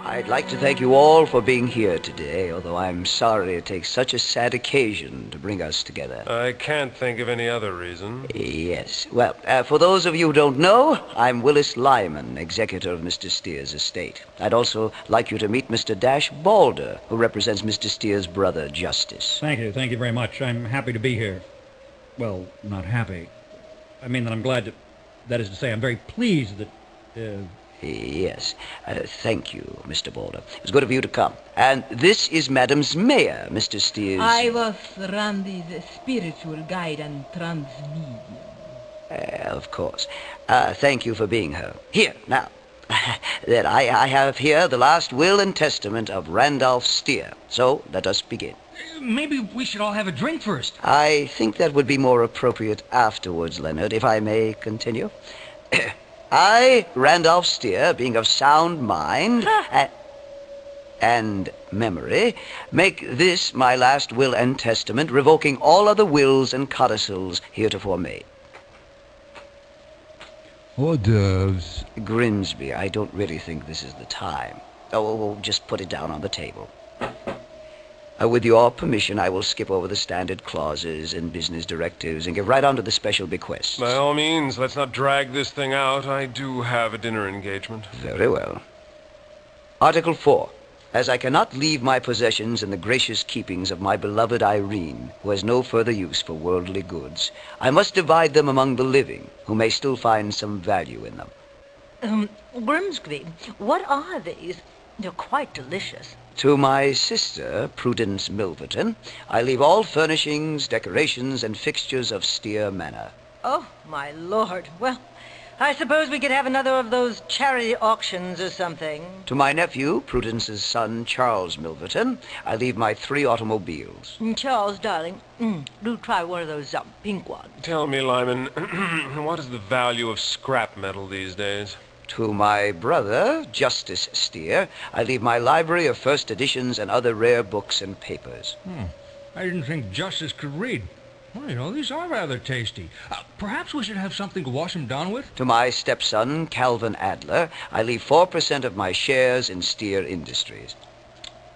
I'd like to thank you all for being here today, although I'm sorry it takes such a sad occasion to bring us together. I can't think of any other reason. Yes. Well, for those of you who don't know, I'm Willis Lyman, executor of Mr. Steer's estate. I'd also like you to meet Mr. Dash Balder, who represents Mr. Steer's brother, Justice. Thank you very much. I'm happy to be here. Well, not happy. I mean that I'm glad to... That is to say, I'm very pleased that... Yes. Thank you, Mr. Balder. It's good of you to come. And this is Madam's mayor, Mr. Steers. I was Randy's spiritual guide and transmedium. Of course. Thank you for being here. Here, now. That I have here the last will and testament of Randolph Steer. So, let us begin. Maybe we should all have a drink first. I think that would be more appropriate afterwards, Leonard, if I may continue. I, Randolph Steer, being of sound mind and memory, make this my last will and testament, revoking all other wills and codicils heretofore made. Hors d'oeuvres. Grimsby, I don't really think this is the time. Oh, just put it down on the table. With your permission, I will skip over the standard clauses and business directives and get right on to the special bequests. By all means, let's not drag this thing out. I do have a dinner engagement. Very well. Article 4. As I cannot leave my possessions in the gracious keepings of my beloved Irene, who has no further use for worldly goods, I must divide them among the living, who may still find some value in them. Grimsby, what are these? They're quite delicious. To my sister, Prudence Milverton, I leave all furnishings, decorations, and fixtures of Steer Manor. Oh, my lord. Well, I suppose we could have another of those charity auctions or something. To my nephew, Prudence's son, Charles Milverton, I leave my 3 automobiles. Charles, darling, do try one of those pink ones. Tell me, Lyman, what is the value of scrap metal these days? To my brother, Justice Steer, I leave my library of first editions and other rare books and papers. I didn't think Justice could read. Well, these are rather tasty. Perhaps we should have something to wash them down with? To my stepson, Calvin Adler, I leave 4% of my shares in Steer Industries.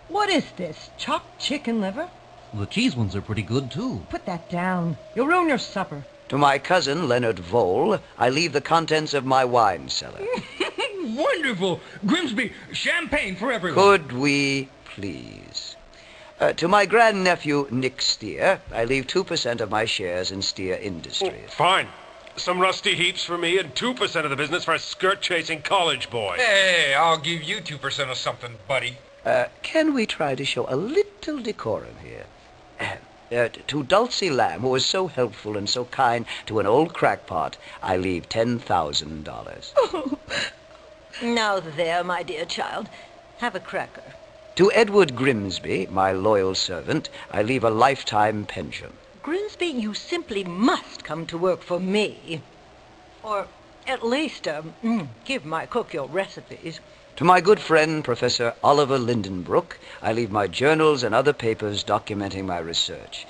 What is this? Chopped chicken liver? The cheese ones are pretty good, too. Put that down. You'll ruin your supper. To my cousin, Leonard Vole, I leave the contents of my wine cellar. Wonderful! Grimsby, champagne for everyone. Could we please? To my grandnephew, Nick Steer, I leave 2% of my shares in Steer Industries. Fine. Some rusty heaps for me and 2% of the business for a skirt-chasing college boy. Hey, I'll give you 2% of something, buddy. Can we try to show a little decorum here? To Dulcie Lamb, who was so helpful and so kind to an old crackpot, I leave $10,000. Oh. Now there, my dear child. Have a cracker. To Edward Grimsby, my loyal servant, I leave a lifetime pension. Grimsby, you simply must come to work for me. Or at least, give my cook your recipes. To my good friend, Professor Oliver Lindenbrook, I leave my journals and other papers documenting my research.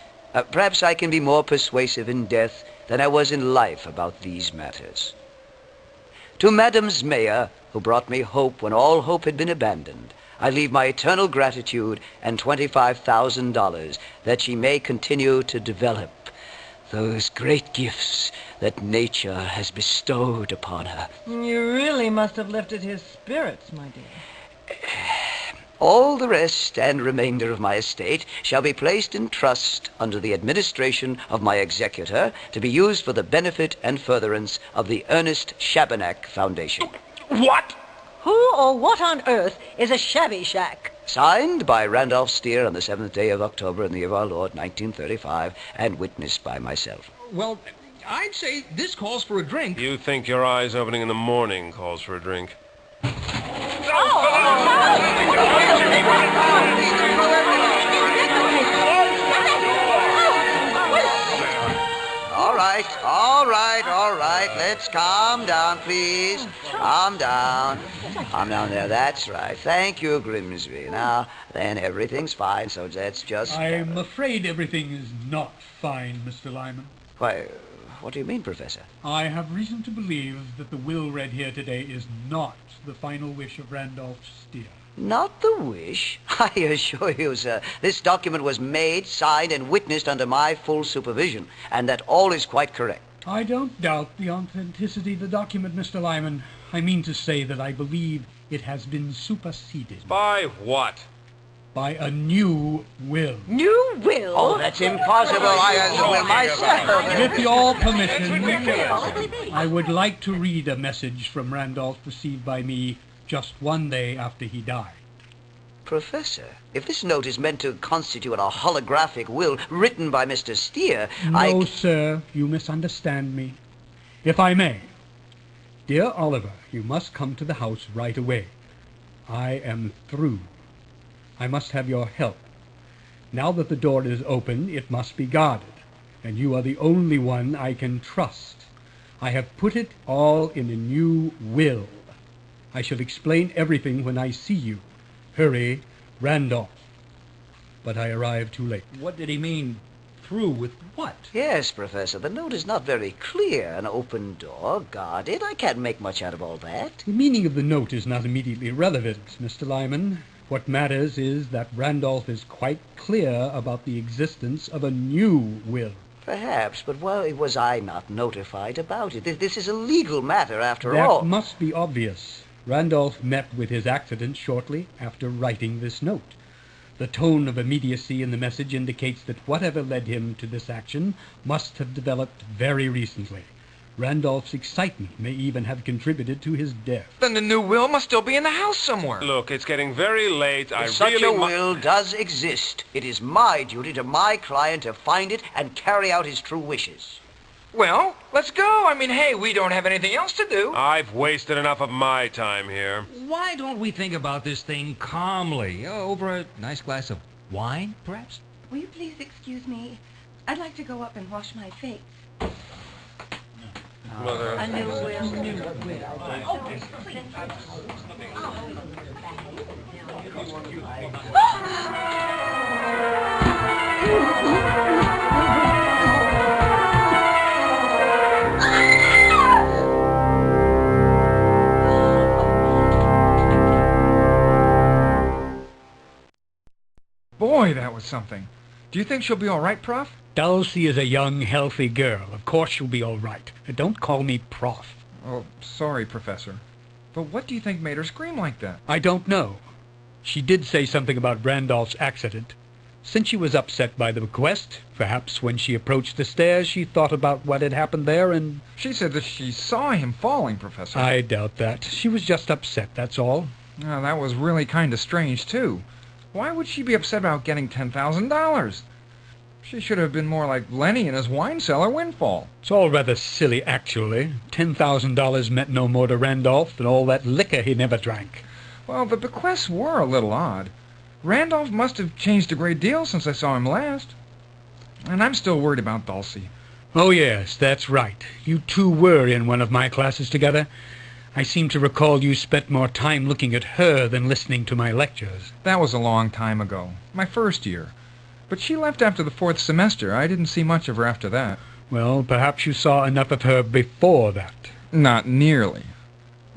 Perhaps I can be more persuasive in death than I was in life about these matters. To Madam's mayor, who brought me hope when all hope had been abandoned, I leave my eternal gratitude and $25,000 that she may continue to develop those great gifts that nature has bestowed upon her. You really must have lifted his spirits, my dear. All the rest and remainder of my estate shall be placed in trust under the administration of my executor to be used for the benefit and furtherance of the Ernest Shabanak Foundation. What? Who or what on earth is a shabby shack? Signed by Randolph Steer on the 7th day of October in the year of our Lord, 1935, and witnessed by myself. Well, I'd say this calls for a drink. You think your eyes opening in the morning calls for a drink? All right. Let's calm down, please. Calm down. Calm down there. That's right. Thank you, Grimsby. Now, then, everything's fine, so let's just... I'm afraid everything is not fine, Mr. Lyman. Why, What do you mean, Professor? I have reason to believe that the will read here today is not the final wish of Randolph Steer. Not the wish. I assure you, sir, this document was made, signed, and witnessed under my full supervision, and that all is quite correct. I don't doubt the authenticity of the document, Mr. Lyman. I mean to say that I believe it has been superseded. By what? By a new will. New will? Oh, that's impossible. I have the will myself. With your permission, I would like to read a message from Randolph received by me just one day after he died. Professor, if this note is meant to constitute a holographic will written by Mr. Steer, No, sir, you misunderstand me. If I may. Dear Oliver, you must come to the house right away. I am through. I must have your help. Now that the door is open, it must be guarded, and you are the only one I can trust. I have put it all in a new will. I shall explain everything when I see you. Hurry, Randolph. But I arrived too late. What did he mean, through with what? Yes, Professor, the note is not very clear. An open door, guarded. I can't make much out of all that. The meaning of the note is not immediately relevant, Mr. Lyman. What matters is that Randolph is quite clear about the existence of a new will. Perhaps, but why was I not notified about it? This is a legal matter, after That all. must be obvious. Randolph met with his accident shortly after writing this note. The tone of immediacy in the message indicates that whatever led him to this action must have developed very recently. Randolph's excitement may even have contributed to his death. Then the new will must still be in the house somewhere. Look, it's getting very late. If such a will does exist, it is my duty to my client to find it and carry out his true wishes. Well, let's go. I mean, hey, we don't have anything else to do. I've wasted enough of my time here. Why don't we think about this thing calmly? Over a nice glass of wine, perhaps? Will you please excuse me? I'd like to go up and wash my face. Mother. A new will. Boy, that was something. Do you think she'll be all right, Prof? Dulcie is a young, healthy girl. Of course she'll be all right. Don't call me Prof. Oh, sorry, Professor. But what do you think made her scream like that? I don't know. She did say something about Randolph's accident. Since she was upset by the bequest, perhaps when she approached the stairs she thought about what had happened there and... She said that she saw him falling, Professor. I doubt that. She was just upset, that's all. Oh, that was really kind of strange, too. Why would she be upset about getting $10,000? She should have been more like Lenny and his wine cellar windfall. It's all rather silly, actually. $10,000 meant no more to Randolph than all that liquor he never drank. Well, the bequests were a little odd. Randolph must have changed a great deal since I saw him last. And I'm still worried about Dulcie. Oh, yes, that's right. You two were in one of my classes together. I seem to recall you spent more time looking at her than listening to my lectures. That was a long time ago. My first year. But she left after the 4th semester. I didn't see much of her after that. Well, perhaps you saw enough of her before that. Not nearly.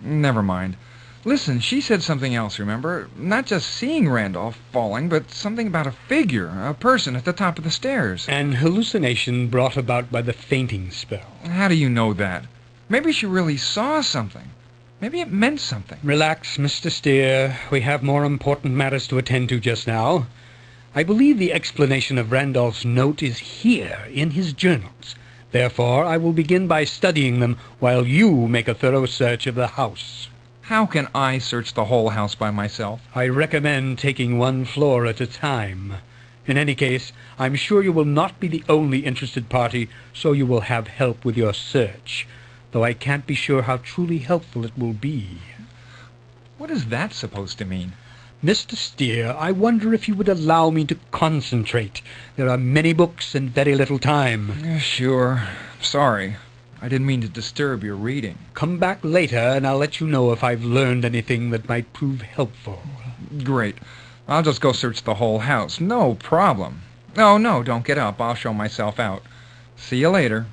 Never mind. Listen, she said something else, remember? Not just seeing Randolph falling, but something about a figure, a person at the top of the stairs. An hallucination brought about by the fainting spell. How do you know that? Maybe she really saw something. Maybe it meant something. Relax, Mr. Steer. We have more important matters to attend to just now. I believe the explanation of Randolph's note is here in his journals. Therefore, I will begin by studying them while you make a thorough search of the house. How can I search the whole house by myself? I recommend taking one floor at a time. In any case, I'm sure you will not be the only interested party, so you will have help with your search, though I can't be sure how truly helpful it will be. What is that supposed to mean? Mr. Steer, I wonder if you would allow me to concentrate. There are many books and very little time. Sure. Sorry. I didn't mean to disturb your reading. Come back later, and I'll let you know if I've learned anything that might prove helpful. Great. I'll just go search the whole house. No problem. Oh, no, don't get up. I'll show myself out. See you later.